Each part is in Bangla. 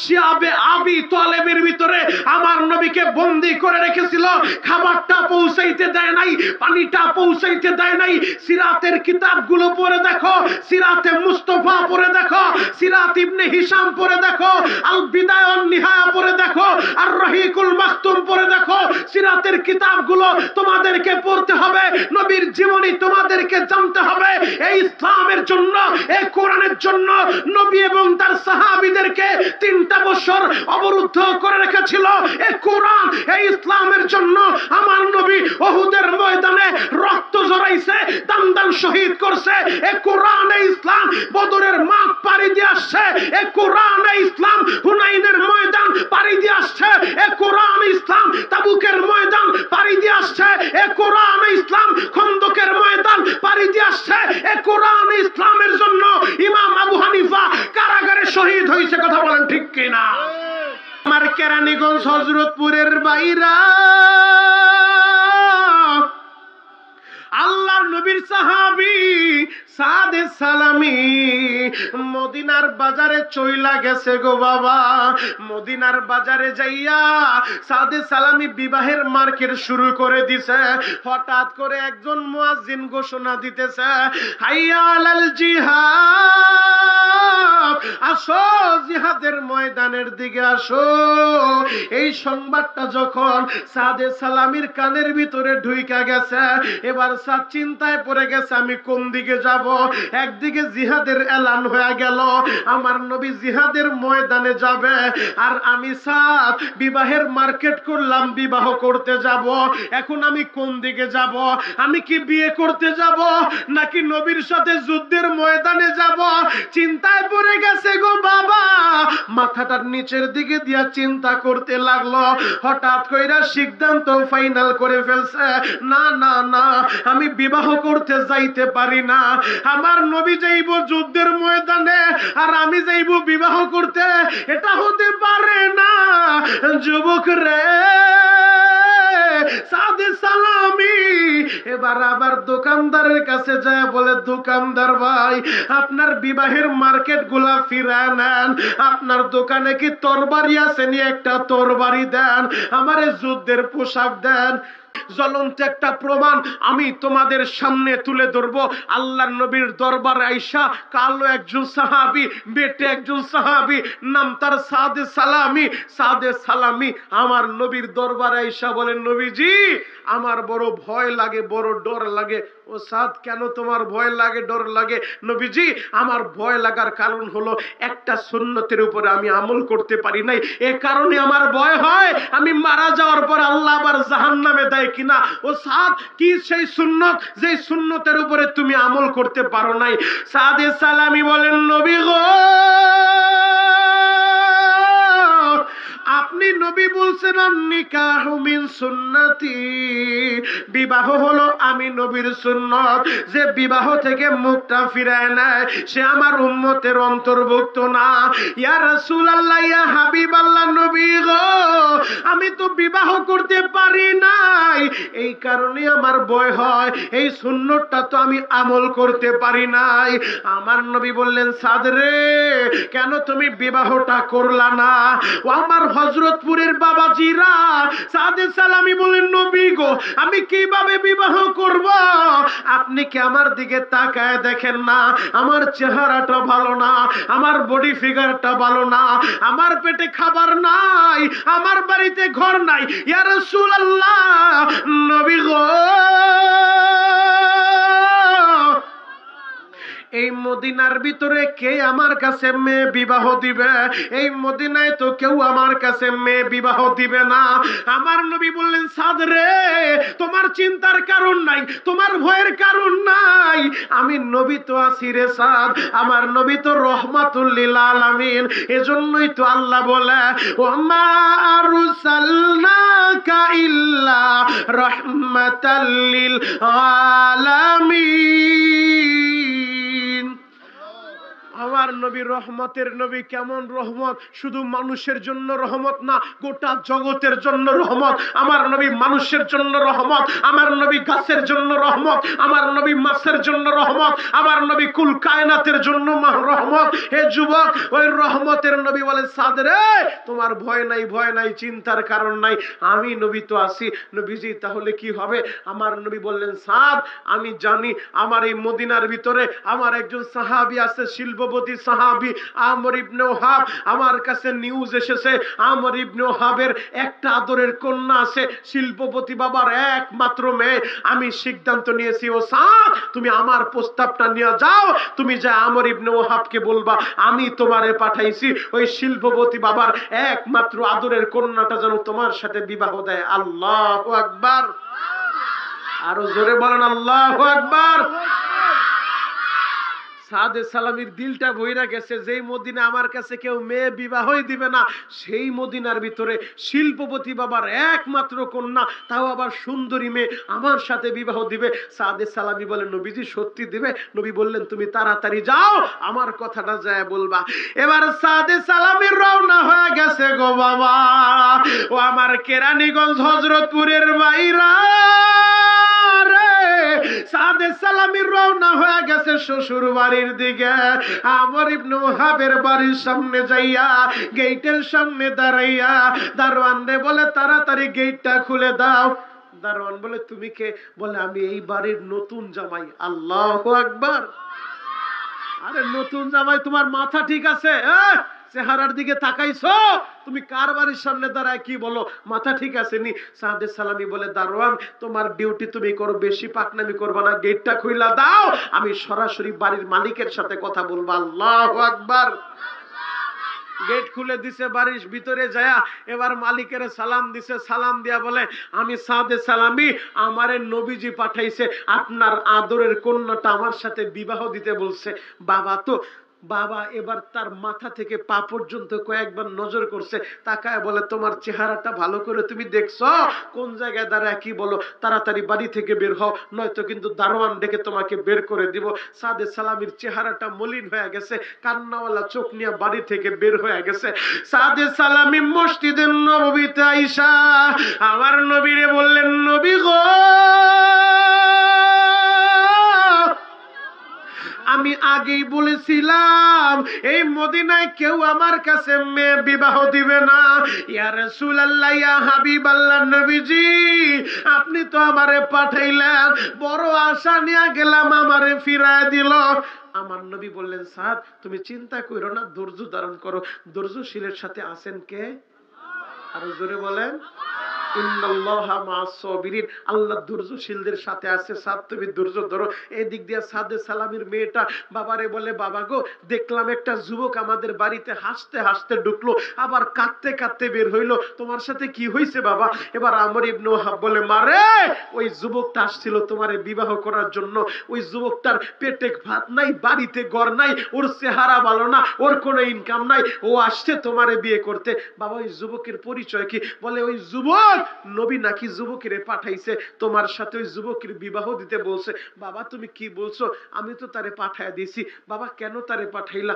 শিয়াবে আবি তালেবের ভিতরে আমার নবীকে বন্দী করে রেখেছিল। খাবারটা পৌঁছাইতে দেয় নাই, পানিটা পৌঁছাইতে দেয় নাই। সিরাতের কিতাবগুলো পড়ে দেখো, সিরাতে মুস্তাফা পড়ে দেখো, সিরাত ইবনে হিশাম পড়ে দেখো, আল বিদায়া ওয়ান নিহায়া পড়ে দেখো, আর রহিকুল মাখতুম পড়ে দেখো। সিরাতের কিতাবগুলো তোমাদেরকে পড়তে হবে, নবীর জীবনী তোমাদেরকে জানতে হবে। এই ইসলামের জন্য, এই কোরআনের জন্য নবী এবং তার সাহাবীদেরকে 3টা বছর অবরুদ্ধ করে রেখেছিল। এই কোরআন, এই ইসলামের জন্য আমার নবী উহুদের ময়দানে রক্ত ঝরাইছে, দাম দাম শহীদ করছে। এই কোরআন, এই ইসলাম বদরের মাঠ পাড়ি দিয়ে আসছে। এই কোরআন, এই ইসলাম হুনাইনের ময়দান পাড়ি দিয়ে আসছে। এই কোরআন, ইসলাম তাবুকের ময়দান পাড়ি দিয়ে আসছে। এই কোরআন, ইসলাম খন্দকের ময়দান পাড়ি দিয়ে আসছে। এই কোরআন, ইসলামের জন্য ইমাম আবু হানিফা কারাগারে শহীদ হয়েছে। কথা বলেন ঠিক কিনা? আমার কেরানীগঞ্জ হযরতপুরের বাইরা, আল্লাহর নবীর সাহাবী সাদে সালামি মদিনার বাজারে চইলা গেছে গো বাবা। মদিনার বাজারে যাইয়া সাদে সালামি বিবাহের মার্কেট শুরু করে দিছে। হঠাৎ করে একজন মুয়াজ্জিন ঘোষণা দিতেছে, হাইয়া আলাল জিহাদ, আসো জিহাদের ময়দানের দিকে আসো। এই সংবাদটা যখন সাদে সালামির কানের ভিতরে ঢুইকা গেছে, এবার সাদ চিন্তায় পড়ে গেছে, আমি কোন দিকে যাব। একদিকে জিহাদের এলান হয়ে গেল, আমার নবী জিহাদের ময়দানে যাবে, আর আমি সাদ বিবাহের মার্কেট করলাম, বিবাহ করতে যাব। এখন আমি কোন দিকে যাব? আমি কি বিয়ে করতে যাব নাকি নবীর সাথে যুদ্ধের ময়দানে যাব? চিন্তায় পড়ে গেছে গো বাবা। মাথাটার নিচের দিকে দিয়া চিন্তা করতে লাগলো। হঠাৎ কইরা সিদ্ধান্ত ফাইনাল করে ফেলছে, না না না, আমি বিবাহ করতে যাইতে পারি না। আমার নবী যাইব যুদ্ধের ময়দানে আর আমি যাইব বিবাহ করতে, এটা হতে পারে না। যুবক রে, সাদে সালামি এবার আবার দোকানদারের কাছে যায়, বলে, দোকানদার ভাই, আপনার বিবাহের মার্কেট গুলা ফিরা নেন। আপনার দোকানে কি তরবারি আছে? নি একটা তরবারি দেন, আমারে যুদ্ধের পোশাক দেন। জ্বলন্ত একটা প্রমাণ আমি তোমাদের সামনে তুলে ধরবো। আল্লাহর নবীর দরবারে আইসা কালো একজন সাহাবী, বেটে একজন সাহাবী, নাম তার সাদে সালামি। সাদে সালামি আমার নবীর দরবারে আইসা বলেন, নবীজি, আমার বড় ভয় লাগে, বড় ডর লাগে। ও সাদ, কেন তোমার ভয় লাগে, ডর লাগে? নবীজি, আমার ভয় লাগার কারণ হলো একটা সুন্নতের উপরে আমি আমল করতে পারি নাই, এ কারণে আমার ভয় হয় আমি মারা যাওয়ার পর আল্লাহ আবার জাহান্নামে দেয় কিনা। ও সাদ, কি সেই সুন্নত যে সুন্নতের উপরে তুমি আমল করতে পারো নাই? সাদে সালামি বলেন, নবী গো, আপনি নবী বলছেন নিকাহু মিন সুন্নতি, বিবাহ হলো আমি নবীর সুন্নত। যে বিবাহ থেকে মুখটা ফিরায় নেয় সে আমার উম্মতের অন্তর্ভুক্ত না। ইয়া রাসূলুল্লাহ, ইয়া হাবিবাল্লাহ, নবী গো, আমি তো বিবাহ করতে পারি নাই, এই কারণে আমার ভয় হয়, এই সুন্নতটা তো আমি আমল করতে পারি নাই। আমার নবী বললেন, সাদ রে, কেন তুমি বিবাহটা করলা না? ও আমার হযরতপুরের বাবাজিরা, সাদে সালামি বলেন, নবী গো, আমি কিভাবে বিবাহ করব? আপনি কি আমার দিকে তাকায় দেখেন না? আমার চেহারাটা ভালো না, আমার বডি ফিগারটা ভালো না, আমার পেটে খাবার নাই, আমার বাড়িতে ঘর নাই। ইয়া রাসূলুল্লাহ, নবী গো, এই মদিনার ভিতরে কে আমার কাছে মেয়ে বিবাহ দিবে? এই মদিনায় তো কেউ আমার কাছে মেয়ে বিবাহ দিবে না। আমার নবী বললেন, সাদ রে, তোমার চিন্তার কারণ নাই, তোমার ভয়ের কারণ নাই, আমি নবী তো আছি রে সাদ। আমার নবী তো রহমাতুল লিল আলামিন, এজন্যই তো আল্লাহ বলে, ওমা আরসালনাকা ইল্লা রাহমাতাল লিল আলামিন। আমার নবী রহমতের নবী। কেমন রহমত? শুধু মানুষের জন্য রহমত না, গোটা জগতের জন্য রহমত। আমার নবী মানুষের জন্য রহমত, আমার নবী গাছের জন্য রহমত, আমার নবী মাছের জন্য রহমত, আমার নবী কুল কায়নাতের জন্য রহমত। হে যুবক, ওই রহমতের নবী বলে, সাদ রে তোমার ভয় নাই, ভয় নাই, চিন্তার কারণ নাই, আমি নবী তো আছি। নবীজি তাহলে কি হবে? আমার নবী বললেন, সাদ আমি জানি আমার এই মদিনার ভিতরে আমার একজন সাহাবী আছে, শিল্পপতি সাহাবী আমর ইবনে ওহাব। আমার কাছে নিউজ এসেছে আমর ইবনে ওহাবের একটা আদরের কন্যা আছে, শিল্পপতি বাবার একমাত্র মেয়ে। আমি সিদ্ধান্ত নিয়েছি, ও সাদ তুমি আমার প্রস্তাবটা নিয়ে যাও, তুমি যা আমর ইবনে ওহাবকে বলবা আমি তোমারে পাঠাইছি ওই শিল্পপতি বাবার একমাত্র আদরের কন্যাটা যেন তোমার সাথে বিবাহ দেয়। আল্লাহু আকবার। আরো জোরে বলেন আল্লাহু আকবার। সাদে সালামির দিলটা বইরা গেছে, যেই মদিনা আমার কাছে কেউ মেয়ে বিবাহই দিবে না, সেই মদিনার ভিতরে শিল্পপতি বাবার একমাত্র কন্যা, তাও আবার সুন্দরী মেয়ে, আমার সাথে বিবাহ দিবে। সাদে সালামি বলেন, নবীজি সত্যি দিবে? নবী বললেন, তুমি তাড়াতাড়ি যাও, আমার কথাটা যায় বলবা। এবার সাদে সালামির রওনা হয়ে গেছে গো বাবা। ও আমার কেরানীগঞ্জ হযরতপুরের বাইরা, সাদে সালামির রওনা হয়ে গেছে শ্বশুর বাড়ির দিকে। আমর ইবনে ওহাবের বাড়ির সামনে যাইয়া গেটের সামনে দাঁড়াইয়া দারোয়ান রে বলে, তাড়াতাড়ি গেটটা খুলে দাও। দারোয়ান বলে, তুমি কে? বলে, আমি এই বাড়ির নতুন জামাই। আল্লাহু আকবার। আরে নতুন জামাই, তোমার মাথা ঠিক আছে? চেহারার দিকে তাকাইছো? তুমি কার বাড়ির সামনে দাঁড়ায় কি বলো? মাথা ঠিক আছে নি? সাদে সালামি বলে, দারোয়ান তোমার ডিউটি তুমি করো, বেশি পাকনামি করবা না, গেটটা খুইলা দাও, আমি সরাসরি বাড়ির মালিকের সাথে কথা বলবো। আল্লাহু আকবার। গেট খুলে দিছে, বাড়ির ভিতরে যায় এবার মালিকের সালাম দিছে। সালাম দিয়া বলে, আমি সাদে সালামি, আমারে নবীজি পাঠাইছে আপনার আদরের কন্যাটা আমার সাথে বিবাহ দিতে বলছে। বাবা তো বাবা এবার তার মাথা থেকে পা পর্যন্ত কয়েকবার নজর করছে, তাকায় বলে, তোমার চেহারাটা ভালো করে তুমি দেখছো? কোন জায়গায় দাঁড়ায় কি বলো? তাড়াতাড়ি বাড়ি থেকে বের হও, নয়তো কিন্তু দারোয়ান ডেকে তোমাকে বের করে দিব। সাদে সালামির চেহারাটা মলিন হয়ে গেছে, কান্নাওয়ালা চোখ নিয়ে বাড়ি থেকে বের হয়ে গেছে। সাদে সালামি মসজিদে নববীতে আইসা আমার নবীরে বললেন, নবী গো, আমি আগেই বলেছিলাম এই মদিনায় কেউ আমার কাছে মেয়ে বিবাহ দিবে না। ইয়া রাসূলুল্লাহ, ইয়া হাবিবাল্লাহ, নবীজি আপনি তো আমারে পাঠাইলেন, বড় আশা নিয়ে গেলাম, আমারে ফিরায় দিল। আমার নবী বললেন, সাদ তুমি চিন্তা করো না, ধৈর্য ধারণ করো। ধৈর্যশীলের সাথে আছেন কে? আরো জোরে বলেন, ইন্নাল্লাহা মা'আস সাবিরিন। আল্লাহ ধৈর্যশীলদের সাথে আছে। সাদ তুমি ধৈর্য ধরো। এই দিক দিয়ে সাদে সালামির মেয়েটা বাবারে বলে, বাবা গো, দেখলাম একটা যুবক আমাদের বাড়িতে হাসতে হাসতে ঢুকলো, আবার কাঁদতে কাঁদতে বের হইলো, তোমার সাথে কি হয়েছে বাবা? এবার আমর ইবনে ওহাব বলে, মারে ওই যুবকটা আসছিল তোমারে বিবাহ করার জন্য। ওই যুবকটার পেটে ভাত নাই, বাড়িতে ঘর নাই, ওর চেহারা ভালো না, ওর কোনো ইনকাম নাই, ও আসছে তোমারে বিয়ে করতে। বাবা ওই যুবকের পরিচয় কি? বলে, ওই যুবক নবী নাকি যুবকের পাঠাইছে, তোমার সাথে ওই যুবকের বিবাহ দিতে বলছে। বাবা তুমি কি বলছো? আমি তো তারে পাঠাইয়া দিয়েছি। বাবা কেন তারে পাঠাইলা?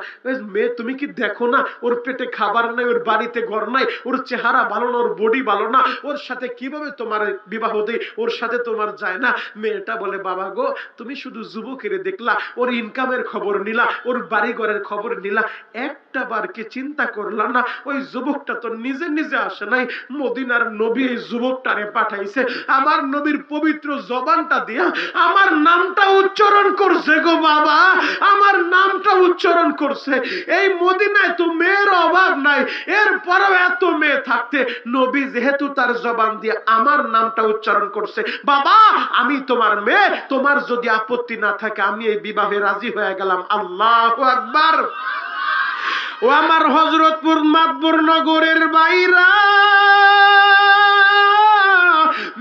মেয়ে তুমি কি দেখো না ওর পেটে খাবার নাই, ওর বাড়িতে ঘর নাই, ওর চেহারা ভালো না, ওর বডি ভালো না, ওর সাথে কিভাবে তোমার বিবাহ দেই? ওর সাথে তোমার যায় না। মেয়েটা বলে, বাবা গো, তুমি শুধু যুবকের দেখলা, ওর ইনকামের খবর নিলা, ওর বাড়ি ঘরের খবর নিলা, একটা বার কি চিন্তা করলা না ওই যুবকটা তো নিজে নিজে আসে নাই, মদিনার নবী এই যুবকটারে পাঠাইছে। আমার নবীর পবিত্র জবানটা দিয়া আমার নামটা উচ্চারণ করছে গো বাবা, আমার নামটা উচ্চারণ করছে। এই মদিনায় তো মেয়ের অভাব নাই, এরপরেও এত মেয়ে থাকতে নবী যেহেতু তার জবান দিয়ে আমার নামটা উচ্চারণ করছে, বাবা আমি তোমার মেয়ে, তোমার যদি আপত্তি না থাকে আমি এই বিবাহে রাজি হয়ে গেলাম। আল্লাহু আকবার। ও আমার হযরতপুর মাদপুর নগরের বাইরা,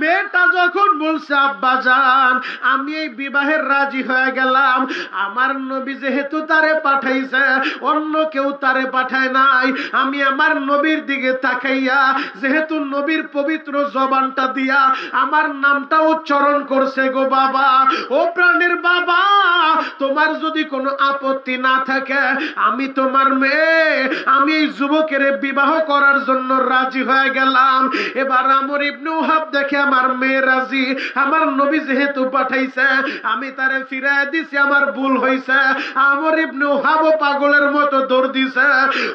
মেয়েটা যখন বলছে বলছে, আব্বা জান আমি এই বিবাহের রাজি হয়ে গেলাম। আমার নবী যেহেতু তারে পাঠাইছে, অন্য কেউ তারে পাঠায় নাই, আমি আমার নবীর দিকে তাকাইয়া যেহেতু নবীর পবিত্র জবানটা দিয়া আমার নামটা উচ্চারণ করছে গো বাবা, ও প্রাণের বাবা, তোমার যদি কোনো আপত্তি না থাকে আমি তোমার মেয়ে, আমি এই যুবকের বিবাহ করার জন্য রাজি হয়ে গেলাম। এবার আমর ইবনে ওহাব দেখে আমার মেয়ে রাজি, আমার নবী যেহেতু পাঠাইছে আমি তারে ফিরায় দিছি, আমার ভুল হইছে। আমর ইবনে ওহাব পাগলের মতো দৌড় দিছে।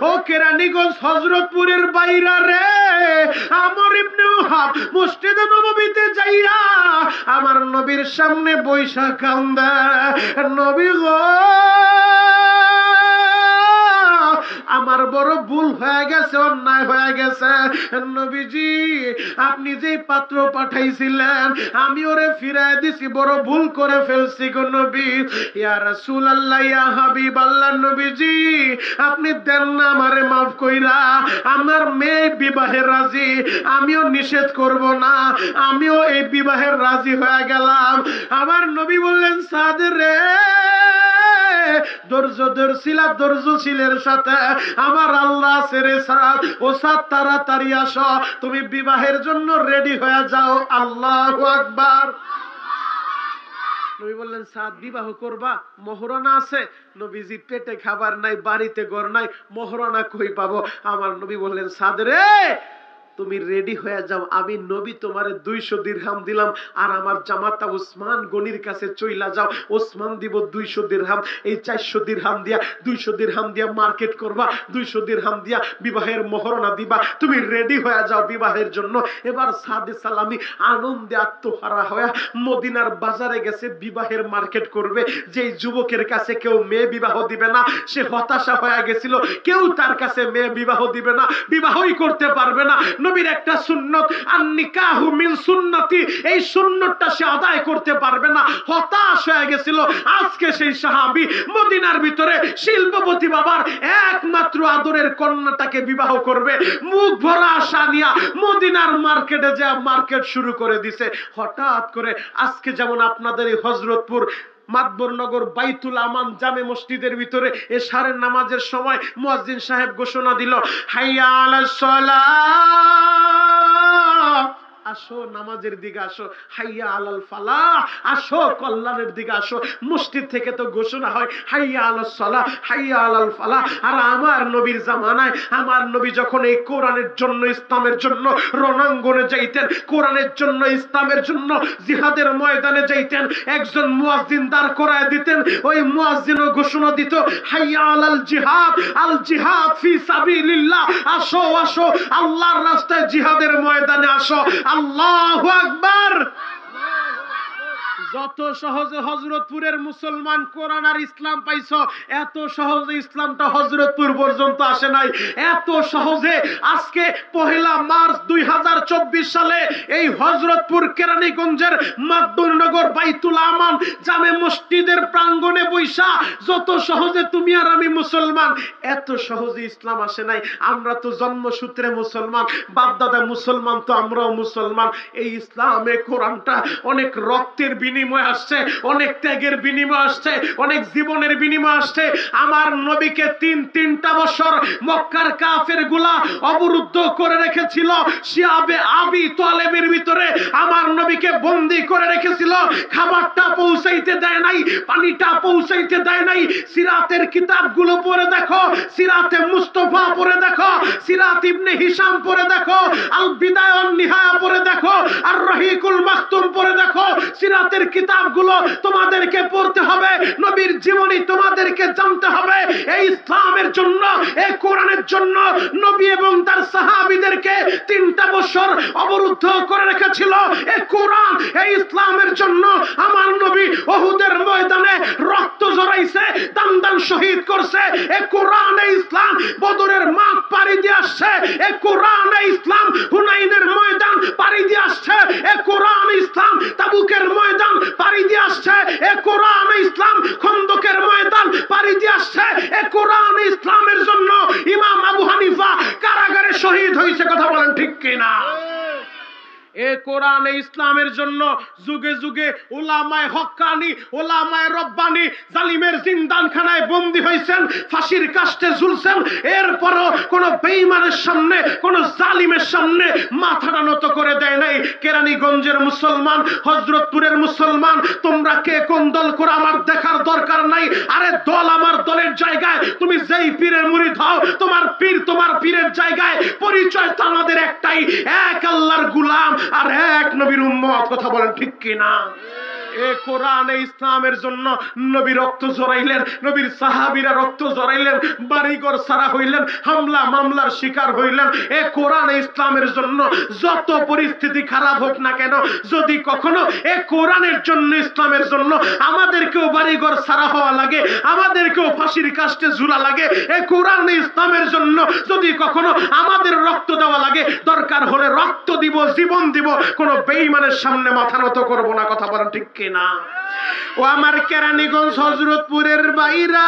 ও কেরানীগঞ্জ হযরতপুরের বাইরা রে, আমর ইবনে ওহাব মসজিদে নববীতে যাইয়া আমার নবীর সামনে বৈশা কান্দে, নবী গো আমার বড় ভুল হয়ে গেছে, অন্যায় হয়ে গেছে। নবীজি আপনি যে পাত্র পাঠাইছিলেন আমি ওরে ফিরায় দিছি, বড় ভুল করে ফেলছি গো নবী। ইয়া রাসূলুল্লাহ, ইয়া হাবিবাল্লাহ, নবীজি আপনি দেন না আমারে মাফ কইরা, আমার মেয়ে বিবাহে রাজি, আমিও নিষেধ করব না, আমিও এই বিবাহের রাজি হয়ে গেলাম। আমার নবী বললেন, সাদ রে ধৈর্যশীলের সাথে আমার আল্লাহ ছেড়ে সাদ, ও সাদ তাড়াতাড়ি আসো, তুমি বিবাহের জন্য রেডি হয়ে যাও। আল্লাহু আকবার। নবী বললেন, সাদ বিবাহ করবা, মোহরানা আছে? নবীজি পেটে খাবার নাই, বাড়িতে ঘর নাই, মোহরানা কই পাবো? আমার নবী বললেন, সাদ রে তুমি রেডি হয়ে যাও, আমি নবী তোমারে 200 দিরহাম দিলাম, আর আমার জামাতা ওসমান গনির কাছে চইলা যাও, ওসমান দিব 200 দিরহাম, এই 400 দিরহাম দিয়া 200 দিরহাম দিয়া মার্কেট করবা, 200 দিরহাম দিয়া বিবাহের মোহরানা দিবা, তুমি রেডি হয়ে যাও বিবাহের জন্য। এবার সাদে সালামি আনন্দে আত্মহারা হয়ে মদিনার বাজারে গেছে, বিবাহের মার্কেট করবে। যেই যুবকের কাছে কেউ মেয়ে বিবাহ দিবে না, সে হতাশা হয়ে গেছিল, কেউ তার কাছে মেয়ে বিবাহ দিবে না, বিবাহই করতে পারবে না। নবীর একটা সুন্নত, আন নিকাহু মিন সুন্নতি, এই সুন্নতটা সে আদায় করতে পারবে না, হতাশ হয়ে গেছিল। আজকে সেই সাহাবী মদিনার ভিতরে শিল্পপতি বাবার একমাত্র আদরের কন্যাটাকে বিবাহ করবে, মুখ ভরা আশা নিয়া মদিনার মার্কেটে যা মার্কেট শুরু করে দিছে। হঠাৎ করে আজকে যেমন আপনাদের এই হযরতপুর মাতবরনগর বাইতুল আমান জামে মসজিদের ভিতরে এশারের নামাজের সময় মুয়াজ্জিন সাহেব ঘোষণা দিল, হাইয়া আলাস সালাহ, আসো নামাজের দিকে আসো, হাইয়া আলাল ফালাহ, আসো কল্যাণের দিকে আসো। মসজিদ থেকে তো ঘোষণা হয় হাইয়া আলাস সালাহ, হাইয়া আলাল ফালাহ। আর আমার নবীর জামানায় আমার নবী যখন এই কোরআনের জন্য, ইসলামের জন্য রণাঙ্গনে যাইতেন, কোরআনের জন্য, ইসলামের জন্য জিহাদের ময়দানে যাইতেন, একজন মুয়াজ্জিন দাঁড় করায় দিতেন, ওই মুয়াজ্জিনও ঘোষণা দিত হাইয়া আলাল জিহাদ, আল জিহাদ ফি সাবিলিল্লাহ, আসো আসো আল্লাহর রাস্তায় জিহাদের ময়দানে আসো। আল্লাহু আকবার। যত সহজে হযরতপুরের মুসলমান কোরআন আর ইসলাম পাইছো, এত সহজে ইসলামটা হযরতপুর পর্যন্ত আসে নাই। এত সহজে আজকে 1 মার্চ 2024 সালে এই হযরতপুর কেরানীগঞ্জের মাতবরনগর বাইতুল আমান জামে মসজিদের প্রাঙ্গণে বৈশা যত সহজে তুমি আর আমি মুসলমান, এত সহজে ইসলাম আসে নাই। আমরা তো জন্মসূত্রে মুসলমান, বাপদাদা মুসলমান, তো আমরাও মুসলমান। এই ইসলামে কোরআনটা অনেক রক্তের বিনিময় আসছে, অনেক ত্যাগের বিনিময় আসছে, অনেক জীবনের বিনিময় আসছে। আমার নবীকে 3টা বছর মক্কার কাফেরগুলা অবরুদ্ধ করে রেখেছিল, শিয়াবে আবি তালেবের ভিতরে আমার নবীকে বন্দী করে রেখেছিল। খাবারটা পৌঁছাইতে দেয় নাই, পানিটা পৌঁছাইতে দেয় নাই। সিরাতের কিতাবগুলো পড়ে দেখো, সিরাতে মুস্তাফা পড়ে দেখো, সিরাত ইবনে হিশাম পড়ে দেখো, আল বিদায়া ওয়ান নিহায়া পড়ে দেখো, আর রহিকুল মাখতুম পড়ে দেখো। সিরাতের কিতাবগুলো তোমাদেরকে পড়তে হবে, নবীর জীবনী তোমাদেরকে জানতে হবে। এই ইসলামের জন্য, এই কোরআনের জন্য নবী এবং তার সাহাবীদেরকে 3টা বছর অবরুদ্ধ করে রেখেছিল। এই কোরআন, এই ইসলামের জন্য আমার নবী উহুদের ময়দানে রক্ত ঝরাইছে, দাম দাম শহীদ করছে। এই কোরআন, এই ইসলাম বদরের মাঠ পাড়ি দিয়ে আসছে। এই কোরআন, এই ইসলাম হুনাইনের ময়দান পাড়ি দিয়ে আসছে। এই কোরআন, ইসলাম তাবুকের ময়দান পাড়ি দিয়ে আসছে। এই কোরআন, ইসলাম খন্দকের ময়দান পাড়ি দিয়ে আসছে। এই কোরআন, ইসলামের জন্য ইমাম আবু হানিফা কারাগারে শহীদ হয়েছে। কথা বলেন ঠিক কিনা? এ কোরআনে ইসলামের জন্য যুগে যুগে উলামায়ে হক্কানি, উলামায়ে রব্বানি জালিমের জিন্দানখানায় বন্দী হয়েছেন, ফাঁসির কাস্টে ঝুলছেন। এরপরও কোন বেঈমানের সামনে, কোন জালিমের সামনে মাথাটা নত করে দেয় নাই। কেরানীগঞ্জের মুসলমান, হযরতপুরের মুসলমান, তোমরা কে কোন দল করে আমার দেখার দরকার নাই। আরে দল আমার দলের জায়গায়, তুমি যেই পীরের মুরিদ হও, তোমার পীর তোমার পীরের জায়গায়। পরিচয় তো আমাদের একটাই, এক আল্লাহর গোলাম আর এক নবীর উম্মত। কথা বলেন ঠিক কিনা? এ কোরআনে ইসলামের জন্য নবী রক্ত ঝরাইলেন, নবীর সাহাবীরা রক্ত ঝরাইলেন, বাড়িঘর সারা হইলেন, হামলা মামলার শিকার হইলেন। এ কোরআনে ইসলামের জন্য যত পরিস্থিতি খারাপ হোক না কেন, যদি কখনো এ কোরআনের জন্য, ইসলামের জন্য আমাদেরকেও বাড়িঘর সারা হওয়া লাগে, আমাদেরকেও ফাঁসির কাস্টে ঝুলা লাগে, এ কোরআনে ইসলামের জন্য যদি কখনো আমাদের রক্ত দেওয়া লাগে, দরকার হলে রক্ত দিব, জীবন দিব, কোনো বেঈমানের সামনে মাথা নত করব না। কথা বলেন ঠিক কিনা? ও আমার কেরানীগঞ্জ হযরতপুরের বাইরা,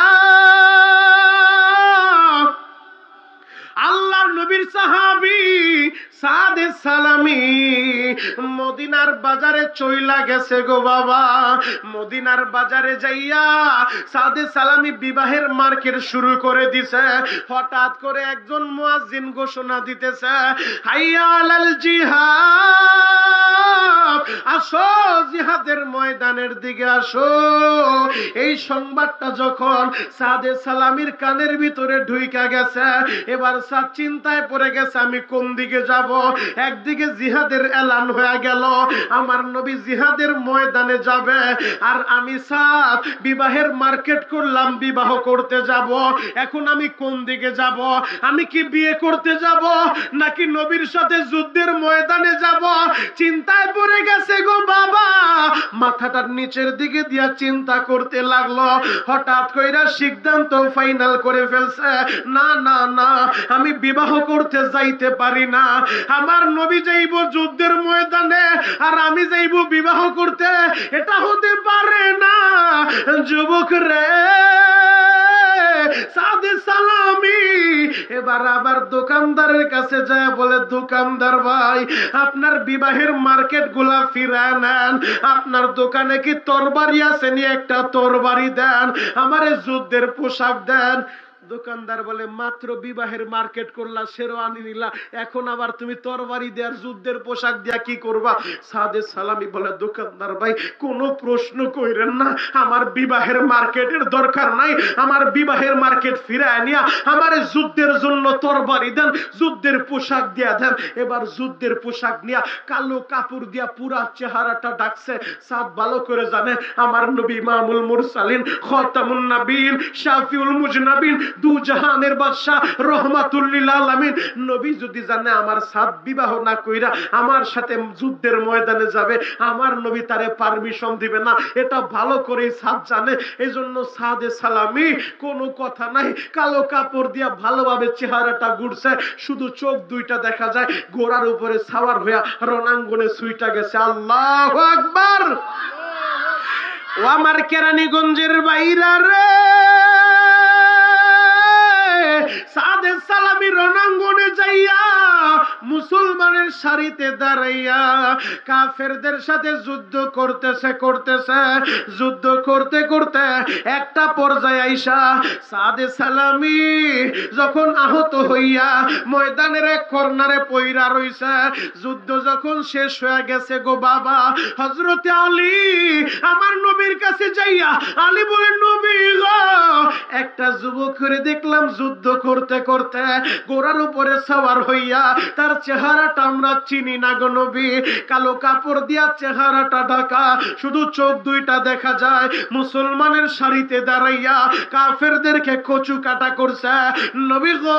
আল্লাহর নবীর সাহাবী সাদে সালামি মদিনার বাজারে চইলা গেছে গো বাবা। মদিনার বাজারে যাইয়া সাদে সালামি বিবাহের মার্কেট শুরু করে দিছে। হঠাৎ করে একজন মুয়াজ্জিন ঘোষণা দিতেছে, হাইয়া আলাল জিহাদ, আসো জিহাদের ময়দানের দিকে আসো। এই সংবাদটা যখন সাদে সালামির কানের ভিতরে ঢুইকা গেছে, এবার সাদ চিন্তায় পড়ে গেছে, আমি কোন দিকে যাব। একদিকে জিহাদের এলান হয়ে গেল, আমার নবী জিহাদের ময়দানে যাবে, আর আমি সাদ বিবাহের মার্কেট করলাম, বিবাহ করতে যাব। এখন আমি কোন দিকে যাব? আমি কি বিয়ে করতে যাব, নাকি নবীর সাথে যুদ্ধের ময়দানে যাব? চিন্তায় পড়ে গেছে গো বাবা। মাথাটার নিচের দিকে দিয়া চিন্তা করতে লাগলো। হঠাৎ কইরা সিদ্ধান্ত ফাইনাল করে ফেলছে, না না না, আমি বিবাহ করতে যাইতে পারি না। আমার নবী যাইব যুদ্ধের ময়দানে, আর আমি যাইব বিবাহ করতে, এটা হতে পারে না। যুবক রে, সাদে সালামি এবার আবার দোকানদারের কাছে যায়, বলে, দোকানদার ভাই, আপনার বিবাহের মার্কেট গুলা ফিরায় নেন। আপনার দোকানে কি তরবারি আছে? নি একটা তরবারি দেন, আমারে যুদ্ধের পোশাক দেন। দোকানদার বলে, মাত্র বিবাহের মার্কেট করলা, শেরওয়ানি নিলা, এখন আবার তুমি তরবারি দেয়ার যুদ্ধের পোশাক দিয়া কি করবা? সাদে সালামি বলে, দোকানদার ভাই, কোনো প্রশ্ন কইরেন না, আমার বিবাহের মার্কেটের দরকার নাই, আমার বিবাহের মার্কেট ফিরায় নিয়া আমারে যুদ্ধের জন্য তরবারি দেন, যুদ্ধের পোশাক দিয়া দেন। এবার যুদ্ধের পোশাক নিয়া কালো কাপড় দিয়া পুরা চেহারাটা ঢাকছে। সাদ ভালো করে জানে, আমার নবী ইমামুল মুরসালিন, খাতামুন নবীন, শাফিউল মুজনাবিন, দু জাহানের বাদশা, রহমাতুল লিল আলামিন, নবী যদি জানে আমার সাদ বিবাহ না কইরা আমার সাথে যুদ্ধের ময়দানে যাবে, আমার নবী তারে পারমিশন দিবে না, এটা ভালো করে সাদ জানে। এজন্য সাদে সালামি কোনো কথা নাই, কালো কাপড় দিয়া ভালোভাবে চেহারাটা গুড়ছে, শুধু চোখ দুইটা দেখা যায়, ঘোড়ার উপরে সাওয়ার হইয়া রণাঙ্গনে সুইটা গেছে। আল্লাহু আকবার। ও আমার কেরানীগঞ্জের বাইরা রে, সাদে সালামি রণাঙ্গনে যাইয়া মুসলমানের সারিতে দাঁড়াইয়া কাফেরদের সাথে যুদ্ধ করতেছে। যুদ্ধ করতে করতে একটা পর্যায়ে আইসা সাদে সালামি যখন আহত হইয়া ময়দানের এক কর্নারে পইরা রইছে, যুদ্ধ যখন শেষ হয়ে গেছে গো বাবা, হযরতে আলী আমার নবীর কাছে যাইয়া আলী বলে, নবী গো, একটা যুবক করে দেখলাম যুদ্ধ করতে করতে ঘোড়ার উপরে সওয়ার হইয়া, তার চেহারাটা আমরা চিনি না গো নবী, কালো কাপড় দিয়া চেহারাটা ঢাকা, শুধু চোখ দুইটা দেখা যায়, মুসলমানের সারিতে দাঁড়াইয়া কাফেরদেরকে কচু কাটা করছে। নবী গো,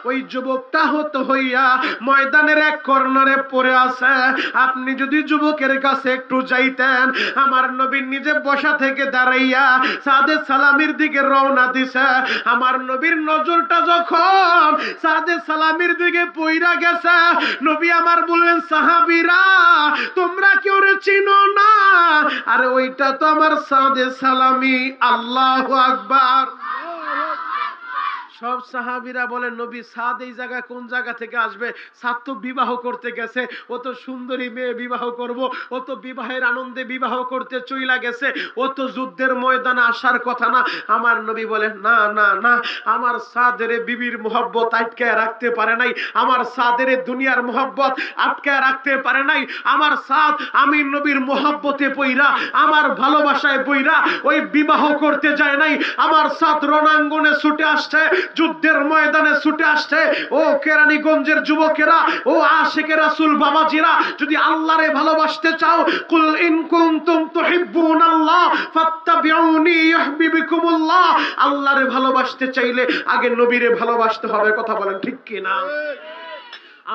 ওই যুবকটা হত হইয়া ময়দানের এক কর্নারে পড়ে আছে, আপনি যদি যুবকের কাছে একটু যাইতেন। আমার নবী নিজে বসা থেকে দাঁড়াইয়া সাদে সালামির দিকে রওনা দিছে। আমার নবীর নজরটা যখন সাদে সালামির দিকে পইরা গেছে, নবী আমার বললেন, সাহাবীরা তোমরা কেউ চিনো না? আরে ওইটা তো আমার সাদে সালামি। আল্লাহু আকবার। সব সাহাবীরা বলেন নবী সাদ এই জায়গা কোন জায়গা থেকে আসবে? সাদ তো বিবাহ করতে গেছে, ও তো সুন্দরী মেয়ে বিবাহ করব, ও তো বিবাহের আনন্দে বিবাহ করতে চইলা গেছে, ও তো যুদ্ধের ময়দানে আসার কথা না। আমার নবী বলেন না না না, আমার সাদের বিবির মোহব্বত আটকায় রাখতে পারে নাই, আমার সাদের দুনিয়ার মোহব্বত আটকায় রাখতে পারে নাই। আমার সাদ আমি নবীর মোহব্বতে পইরা, আমার ভালোবাসায় পইরা ওই বিবাহ করতে যায় নাই। আমার সাদ রণাঙ্গনে ছুটে আসছে, যুদ্ধের ময়দানে ছুটে আসছে। ও কেরানীগঞ্জের যুবকেরা, ও আশিকে রাসূল বাবাজিরা, যদি আল্লাহরে ভালোবাসতে চাও, কুল ইন কুনতুম তুহিব্বুনাল্লাহ ফাত্তাবিউনি ইউহিব্বুকুমুল্লাহ। আল্লাহরে ভালোবাসতে চাইলে আগে নবীরে ভালোবাসতে হবে। কথা বলেন ঠিক কি না?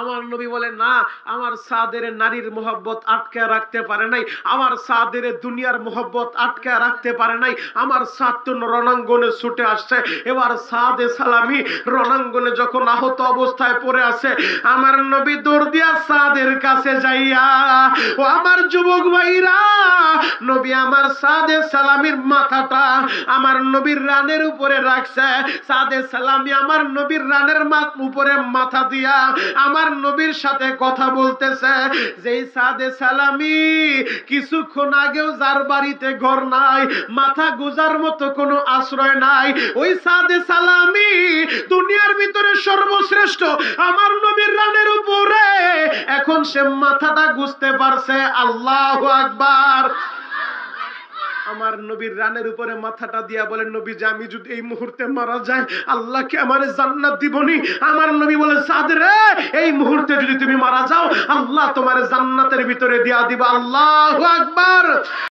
আমার নবী বলেন না, আমার সাদের নারীর মোহব্বত আটকায় রাখতে পারে নাই, আমার সাদের দুনিয়ার মোহব্বত আটকায় রাখতে পারে নাই। আমার সাদ তো রণাঙ্গনে ছুটে আসছে। এবার সাদে সালামি রণাঙ্গনে যখন আহত অবস্থায় পড়ে আছে, আমার নবী দৌড় দিয়া সাদের কাছে যাইয়া, ও আমার যুবক ভাইরা, নবী আমার সাদে সালামির মাথাটা আমার নবীর রানের উপরে রাখছে। সাদে সালামি আমার নবীর রানের উপরে মাথা দিয়া আমার নবীর সাথে কথা বলতেছে। যেই সাদে সালামি কিছুক্ষণ আগেও যার বাড়িতে ঘর নাই, মাথা গুজার মতো কোনো আশ্রয় নাই, ওই সাদে সালামি দুনিয়ার ভিতরে সর্বশ্রেষ্ঠ আমার নবীর রানের উপরে এখন সে মাথাটা গুজতে পারছে। আল্লাহু আকবার। আমার নবীর রানের উপরে মাথাটা দিয়া বলেন, নবী যে আমি যদি এই মুহূর্তে মারা যাই, আল্লাহ কি আমারে জান্নাত দিবনি? আমার নবী বলেন, সাদ রে, এই মুহূর্তে যদি তুমি মারা যাও, আল্লাহ তোমারে জান্নাতের ভিতরে দিয়া দিবা। আল্লাহু আকবার।